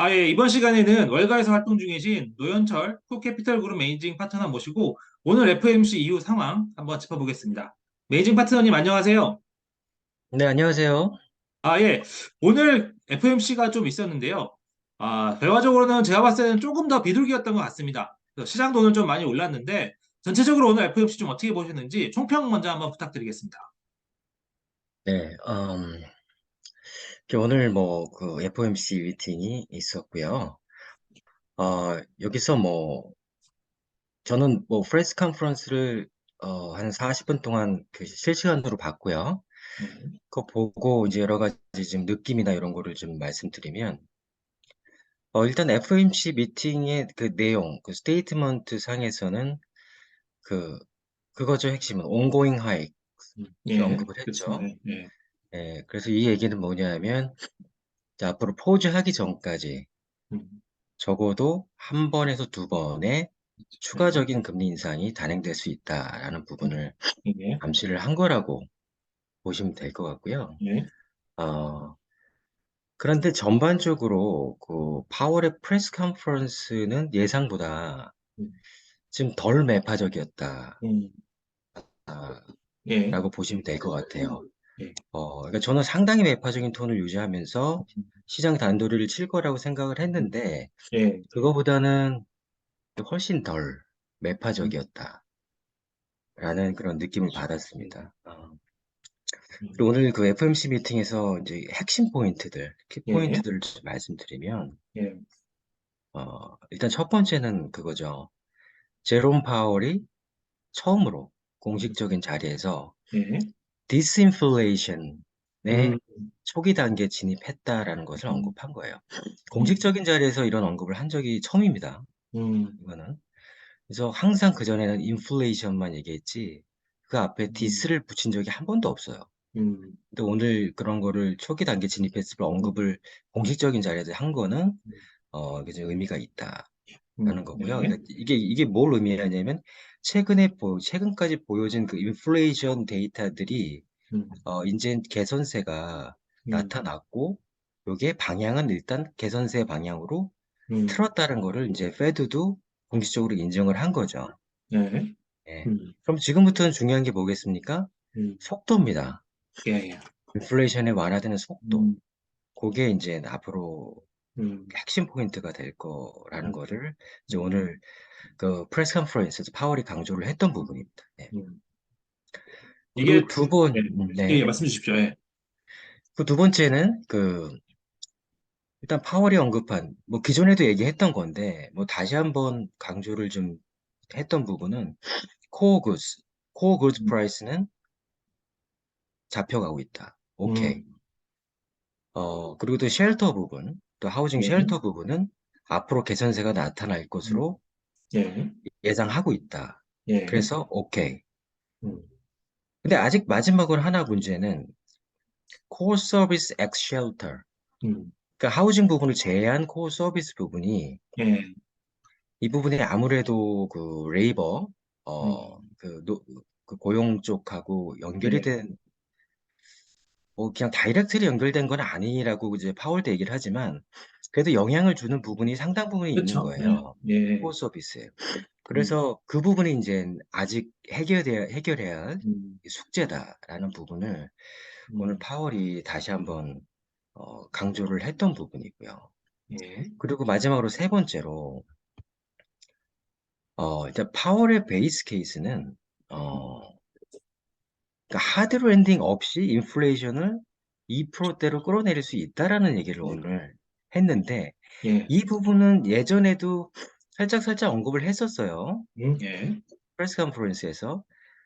예, 이번 시간에는 월가에서 활동 중이신 노현철 후캐피털그룹 매니징 파트너 모시고 오늘 FMC 이후 상황 한번 짚어보겠습니다. 매니징 파트너님 안녕하세요. 네, 안녕하세요. 예. 오늘 FMC가 좀 있었는데요. 결과적으로는 제가 봤을 때는 조금 더 비둘기였던 것 같습니다. 그래서 시장 돈은 좀 많이 올랐는데 전체적으로 오늘 FMC 좀 어떻게 보셨는지 총평 먼저 한번 부탁드리겠습니다. 네, 오늘 그 FOMC 미팅이 있었고요. 여기서 저는 프레스 컨퍼런스를 한 40분 동안 그 실시간으로 봤고요. 네. 그거 보고 이제 여러 가지 지금 느낌이나 이런 거를 좀 말씀드리면, 일단 FOMC 미팅의 그 내용, 그 스테이트먼트 상에서는 그, 그거죠, 핵심은. ongoing hike 예, 언급을 그렇죠. 했죠. 예, 예. 예, 그래서 이 얘기는 뭐냐면, 자, 앞으로 포즈 하기 전까지 음, 적어도 한 번에서 두 번의 예, 추가적인 금리 인상이 단행될 수 있다라는 부분을 예, 암시를 한 거라고 보시면 될 것 같고요. 예. 어, 그런데 전반적으로 그 파월의 프레스 컨퍼런스는 예상보다 음, 좀 덜 매파적이었다라고 음, 예, 보시면 될 것 같아요. 예. 그러니까 저는 상당히 매파적인 톤을 유지하면서 시장 단도리를 칠 거라고 생각을 했는데 예. 그거보다는 훨씬 덜 음, 매파적이었다라는 그런 느낌을 음, 받았습니다. 음. 그리고 오늘 그 FMC 미팅에서 이제 핵심 포인트들, 예, 키포인트들을 좀 말씀드리면, 예, 일단 첫 번째는 그거죠. 제롬 파월이 처음으로 공식적인 자리에서 예, 디스인플레이션의 음, 초기 단계에 진입했다라는 것을 음, 언급한 거예요. 예, 공식적인 자리에서 이런 언급을 한 적이 처음입니다. 음, 이거는. 그래서 항상 그전에는 인플레이션만 얘기했지, 그 앞에 음, 디스를 붙인 적이 한 번도 없어요. 음, 근데 오늘 그런 거를 초기 단계 진입했을 때 언급을 공식적인 자리에서 한 거는, 이게 좀 의미가 있다라는 거고요. 예, 그러니까 이게 뭘 의미하냐면, 최근까지 보여진 그 인플레이션 데이터들이, 음, 이제 개선세가 음, 나타났고, 요게 방향은 일단 개선세 방향으로 음, 틀었다는 거를 이제 페드도 공식적으로 인정을 한 거죠. 예, 예. 음, 그럼 지금부터는 중요한 게 뭐겠습니까? 음, 속도입니다. 예, 예, 인플레이션의 완화되는 속도. 음, 그게 이제 앞으로 음, 핵심 포인트가 될 거라는 음, 거를 이제 음, 오늘 그 프레스 컨퍼런스에서 파월이 강조를 했던 부분입니다. 네. 음. 이게, 그리고 두 번, 예, 예, 네. 말씀 주십시오. 예, 그 두 번째는 일단 파월이 언급한 기존에도 얘기했던 건데 다시 한번 강조를 좀 했던 부분은 코어 구스, 코어 구스 음, 프라이스는 잡혀가고 있다. 오케이. 음, 그리고 또 쉘터 부분, 또 하우징 예, 쉘터 부분은 앞으로 개선세가 나타날 음, 것으로 예, 예상하고 있다. 예, 그래서 오케이. 음, 근데 아직 마지막으로 하나 문제는 코어 서비스 엑 쉘터. 음, 그러니까 하우징 부분을 제외한 코어 서비스 부분이 예, 이 부분이 아무래도 그 레이버 음, 그 고용 쪽하고 연결이 예, 된 그냥 다이렉트리 연결된 건 아니라고 이제 파월 때 얘기를 하지만 그래도 영향을 주는 부분이 상당 부분이 있는 그렇죠. 예, 거예요. 코어 예, 서비스에. 음, 그래서 그 부분이 이제 아직 해결해야 할 음, 숙제다라는 부분을 오늘 음, 파월이 다시 한번 강조를 했던 부분이고요. 예, 그리고 마지막으로 세 번째로 일단 파월의 베이스 케이스는 그러니까 하드 랜딩 없이 인플레이션을 2%대로 끌어내릴 수 있다라는 얘기를 예, 오늘 했는데 예, 이 부분은 예전에도 살짝 언급을 했었어요. 예, 프레스 컨퍼런스에서.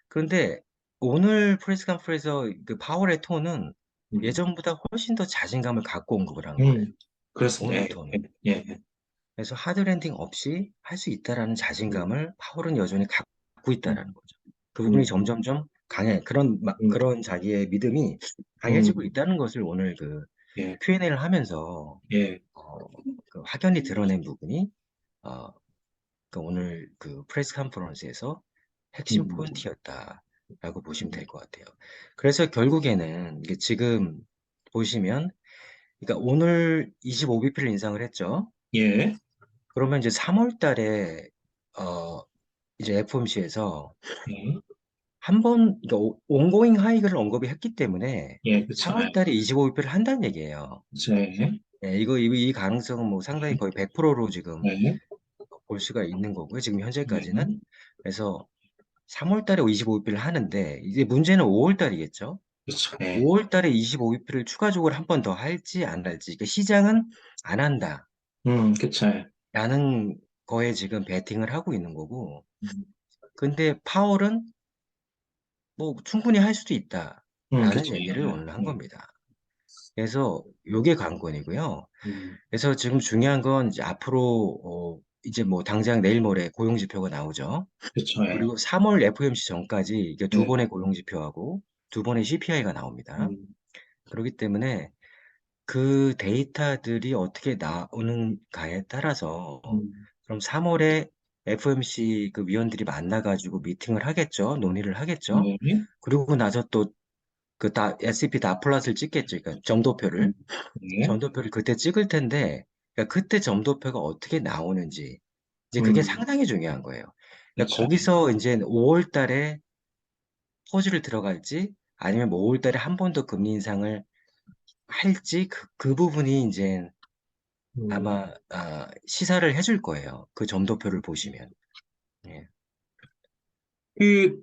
그런데 오늘 프레스 컨퍼런스에서 그 파월의 톤은 음, 예전보다 훨씬 더 자신감을 갖고 언급을 한 거예요. 음, 그렇습니다. 오늘 예, 톤은. 예, 예, 그래서 하드 랜딩 없이 할 수 있다라는 음, 자신감을 파월은 여전히 갖고 있다라는 음, 거죠. 그 부분이 음, 점점점 음, 그런 자기의 믿음이 강해지고 음, 있다는 것을 오늘 그 예, Q&A를 하면서 예, 어, 그 확연히 드러낸 부분이 어, 그 오늘 그 프레스 컨퍼런스에서 핵심 음, 포인트였다라고 보시면 될 것 같아요. 그래서 결국에는 이게 지금 보시면 그러니까 오늘 25bp를 인상을 했죠. 예, 그러면 이제 3월 달에 어 이제 FOMC에서 예, 한 번, 그러니까 온고잉 하이크를 언급이 했기 때문에 예, 그쵸. 3월 달에 25bp를 한다는 얘기예요. 그쵸. 예, 네, 이 가능성은 뭐 상당히 거의 100%로 지금 예, 볼 수가 있는 거고요. 지금 예, 현재까지는. 그래서 3월 달에 25bp를 하는데, 이제 문제는 5월 달이겠죠. 그쵸. 예, 5월 달에 25bp를 추가적으로 한 번 더 할지 안 할지. 그러니까 시장은 안 한다라는 그쵸. 예. 거에 지금 베팅을 하고 있는 거고. 음, 근데 파월은 뭐 충분히 할 수도 있다라는 그쵸. 얘기를 예, 오늘 한 겁니다. 그래서 요게 관건이고요. 음, 그래서 지금 중요한 건 이제 앞으로 이제 뭐 당장 내일 모레 고용 지표가 나오죠. 그쵸. 예, 그리고 3월 FOMC 전까지 이게 두 예, 번의 고용 지표하고 두 번의 CPI가 나옵니다. 음, 그렇기 때문에 그 데이터들이 어떻게 나오는가에 따라서 음, 그럼 3월에 FOMC 그 위원들이 만나가지고 미팅을 하겠죠. 논의를 하겠죠. 예, 그리고 나서 또 그 S&P 다플러스를 찍겠죠. 그러니까 점도표를. 예, 점도표를 그때 찍을 텐데, 그러니까 그때 점도표가 어떻게 나오는지, 이제 그게 음, 상당히 중요한 거예요. 그러니까 그쵸. 거기서 이제 5월 달에 퍼즐을 들어갈지, 아니면 뭐 5월 달에 한 번 더 금리 인상을 할지, 그 부분이 이제 음, 아마, 시사를 해줄 거예요. 그 점도표를 보시면. 예. 그,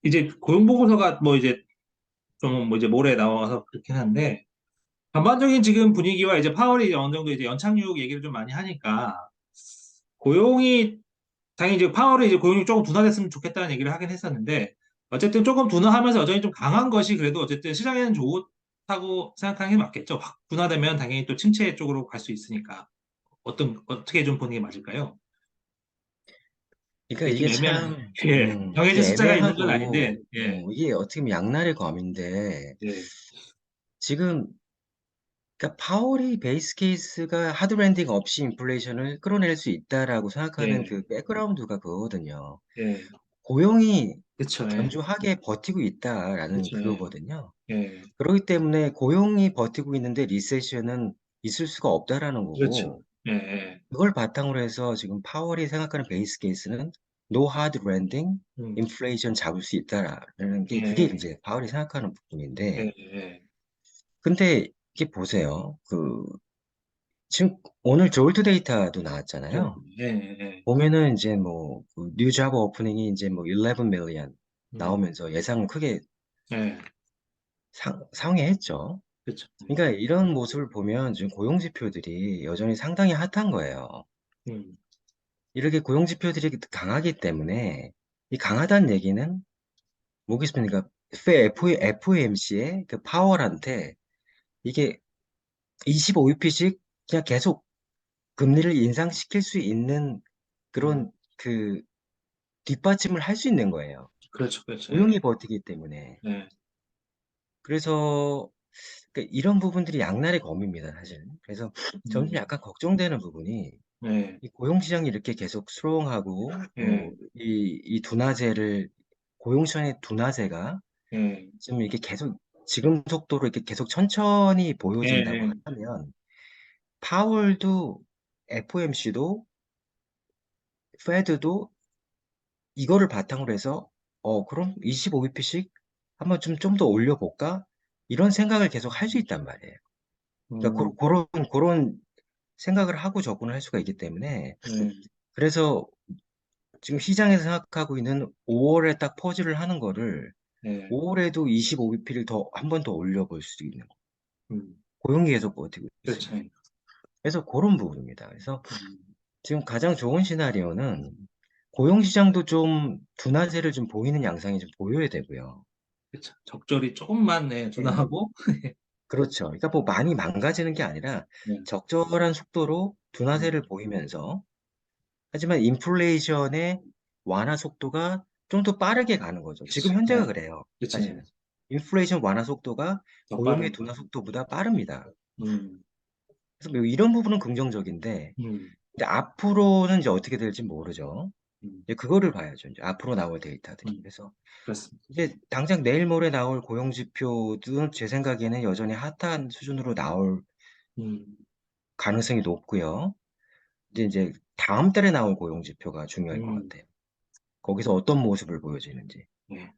이제 고용보고서가 뭐 이제 좀 뭐 이제 모레 나와서 그렇긴 한데, 전반적인 지금 분위기와 이제 파월이 이제 어느 정도 이제 연착륙 얘기를 좀 많이 하니까, 고용이, 당연히 이제 파월이 이제 고용이 조금 둔화됐으면 좋겠다는 얘기를 하긴 했었는데, 어쨌든 조금 둔화하면서 여전히 좀 강한 것이 그래도 어쨌든 시장에는 좋다고 생각하는 게 맞겠죠. 확 둔화되면 당연히 또 침체 쪽으로 갈 수 있으니까. 어떻게 좀 보는 게 맞을까요? 그러니까 이게 좀 이게 애매한, 참, 예, 정해진 이게 숫자가 있는 건 아닌데, 애매하고, 예, 이게 어떻게 보면 양날의 검인데, 예, 지금 그러니까 파월이 베이스 케이스가 하드 랜딩 없이 인플레이션을 끌어낼 수 있다라고 생각하는 예, 그 백그라운드가 그거거든요. 예, 고용이 그쵸, 예, 견조하게 버티고 있다라는 그쵸, 예, 그거거든요. 예, 그렇기 때문에 고용이 버티고 있는데 리세션은 있을 수가 없다라는 그렇죠, 거고, 예, 예, 그걸 바탕으로 해서 지금 파월이 생각하는 베이스 케이스는 no hard landing, 음, 인플레이션 잡을 수 있다라는 게 그게 예, 이제 파월이 생각하는 부분인데, 예, 예, 근데 이게 보세요. 지금 오늘 졸트 데이터도 좀, 나왔잖아요. 예, 예, 보면은 이제 뉴 잡 오프닝이 이제 11 밀리언 음, 나오면서 예상을 크게 예, 상회했죠. 그쵸, 그러니까 이런 모습을 보면 지금 고용 지표들이 여전히 상당히 핫한 거예요. 음, 이렇게 고용 지표들이 강하기 때문에 이 강하다는 얘기는 뭐겠습니까? FOMC의 그 파월한테 이게 25bp씩 그냥 계속 금리를 인상시킬 수 있는 음, 그런 그 뒷받침을 할 수 있는 거예요. 그렇죠, 그렇죠, 예, 고용이 버티기 때문에. 예, 그래서 이런 부분들이 양날의 검입니다, 사실. 그래서 저는 좀 음, 약간 걱정되는 부분이 예, 이 고용 시장이 이렇게 계속 스롱하고 예, 이 둔화세를 고용 시장의 둔화세가 예, 지금 이렇게 계속 지금 속도로 이렇게 계속 천천히 예, 보여진다고 예, 하면 파월도 FOMC도 페드도 이거를 바탕으로 해서 그럼 25bp씩 한번 좀 더 올려볼까? 이런 생각을 계속 할 수 있단 말이에요. 그러니까 음, 그런 생각을 하고 접근을 할 수가 있기 때문에 예, 그래서 지금 시장에서 생각하고 있는 5월에 딱 퍼즐을 하는 거를 예, 5월에도 25bp를 더 한 번 더 올려볼 수도 있는 거. 음, 고용이 계속 버티고 그렇죠, 있으면. 예, 그래서 그런 부분입니다. 그래서 음, 지금 가장 좋은 시나리오는 고용 시장도 좀 둔화세를 좀 보이는 양상이 좀 보여야 되고요. 그렇죠. 적절히 조금만, 예, 예. 둔화하고, 그렇죠. 그러니까 뭐 많이 망가지는 게 아니라 예, 적절한 속도로 둔화세를 음, 보이면서 하지만 인플레이션의 완화 속도가 좀 더 빠르게 가는 거죠. 지금 그렇죠, 현재가 예, 그래요. 그렇죠, 예, 사실은. 인플레이션 완화 속도가 더 고용의 빠른, 둔화 속도보다 빠릅니다. 음, 그래서 뭐 이런 부분은 긍정적인데 음, 이제 앞으로는 이제 어떻게 될지 모르죠. 음, 이제 그거를 봐야죠. 이제 앞으로 나올 데이터들이. 음, 그래서 그렇습니다. 이제 당장 내일 모레 나올 고용 지표도 제 생각에는 여전히 핫한 수준으로 나올 음, 가능성이 높고요. 이제 다음 달에 나올 고용 지표가 중요할 것 음, 같아요. 거기서 어떤 모습을 보여지는지. 네.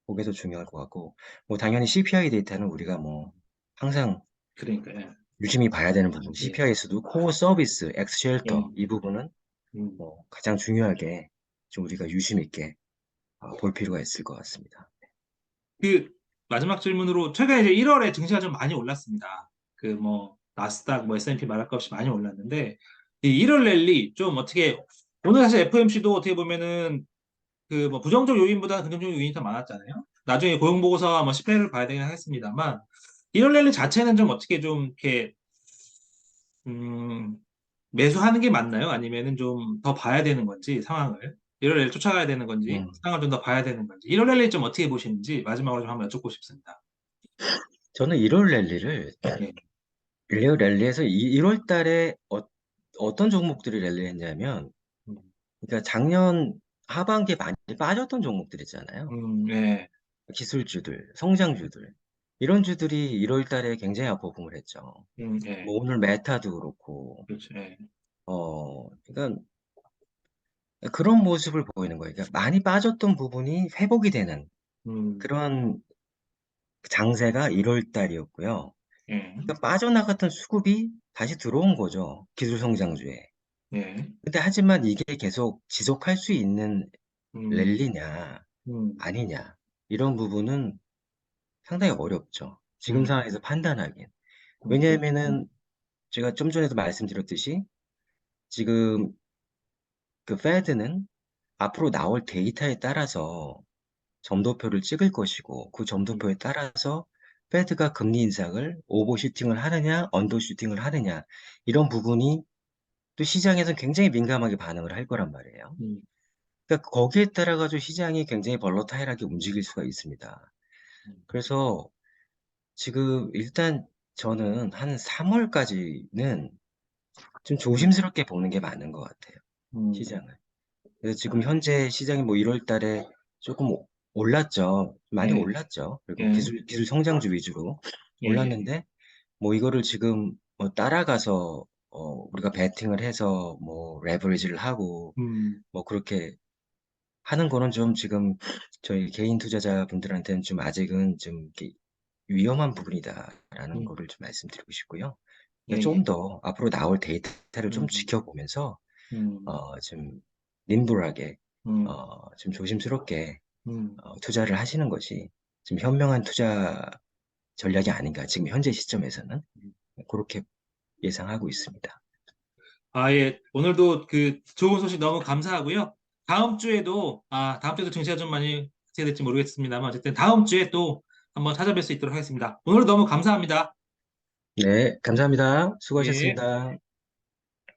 그게 더 중요할 것 같고, 뭐 당연히 CPI 데이터는 우리가 뭐 항상 그러니까, 예. 유심히 봐야 되는 부분, 예. CPI에서도 코어 서비스, 엑스 예. 쉘터 이 부분은 음. 뭐 가장 중요하게 좀 우리가 유심 있게 볼 필요가 있을 것 같습니다. 그 마지막 질문으로 최근에 이제 1월에 증시가 좀 많이 올랐습니다. 그 뭐 나스닥 뭐 S&P 말할 것 없이 많이 올랐는데 이 1월 랠리 좀 어떻게 오늘 사실 FOMC도 어떻게 보면은 그 뭐 부정적 요인보다 긍정적 요인이 더 많았잖아요. 나중에 고용 보고서와 뭐 CPI를 봐야 되긴 하겠습니다만 1월 랠리 자체는 좀 어떻게 좀 이렇게 음, 매수하는 게 맞나요? 아니면은 좀 더 봐야 되는 건지 상황을 1월 랠리 쫓아가야 되는 건지 음, 상황을 좀 더 봐야 되는 건지 1월 랠리 좀 어떻게 보시는지 마지막으로 좀 한번 여쭙고 싶습니다. 저는 1월 랠리를, 예. 1월 랠리에서 1월 달에 어떤 종목들이 랠리했냐면, 음, 그러니까 작년 하반기에 많이 빠졌던 종목들 있잖아요. 네. 기술주들, 성장주들. 이런 주들이 1월 달에 굉장히 아퍼폼을 했죠. 예. 뭐 오늘 메타도 그렇고, 그렇죠. 예. 그러니까 그런 모습을 보이는 거예요. 그러니까 많이 빠졌던 부분이 회복이 되는 음, 그런 장세가 1월 달이었고요. 예. 그러니까 빠져나갔던 수급이 다시 들어온 거죠. 기술 성장주에. 예. 근데 하지만 이게 계속 지속할 수 있는 음, 랠리냐, 음, 아니냐, 이런 부분은 상당히 어렵죠. 지금 음, 상황에서 판단하기엔. 그렇죠. 왜냐하면은 제가 좀 전에도 말씀드렸듯이 지금 그 페드는 앞으로 나올 데이터에 따라서 점도표를 찍을 것이고 그 점도표에 음, 따라서 페드가 금리 인상을 오버슈팅을 하느냐, 언더슈팅을 하느냐 이런 부분이 또 시장에서 굉장히 민감하게 반응을 할 거란 말이에요. 음, 그러니까 거기에 따라 가지고 시장이 굉장히 벌러타일하게 움직일 수가 있습니다. 그래서 지금 일단 저는 한 3월까지는 좀 음, 조심스럽게 보는 게 맞는 것 같아요. 음, 시장을. 그래서 지금 아, 현재 시장이 뭐 1월 달에 조금 올랐죠. 많이 예. 올랐죠. 그리고 예. 기술 성장주 위주로 예. 예. 올랐는데 뭐 이거를 지금 뭐 따라가서 우리가 베팅을 해서 뭐 레버리지를 하고 음, 뭐 그렇게 하는 거는 좀 지금 저희 개인 투자자분들한테는 좀 아직은 좀 이렇게 위험한 부분이다라는 음, 거를 좀 말씀드리고 싶고요. 예. 좀 예. 더 앞으로 나올 데이터를 좀 음, 지켜보면서 음, 좀 nimble 하게 음, 좀 조심스럽게 음. 투자를 하시는 것이 좀 현명한 투자 전략이 아닌가 지금 현재 시점에서는 그렇게 예상하고 있습니다. 아, 예. 오늘도 그 좋은 소식 너무 감사하고요. 다음 주에도 증시가 좀 많이 어떻게 될지 모르겠습니다만, 어쨌든 다음 주에 또 한번 찾아뵐 수 있도록 하겠습니다. 오늘 너무 감사합니다. 네, 감사합니다. 예. 수고하셨습니다.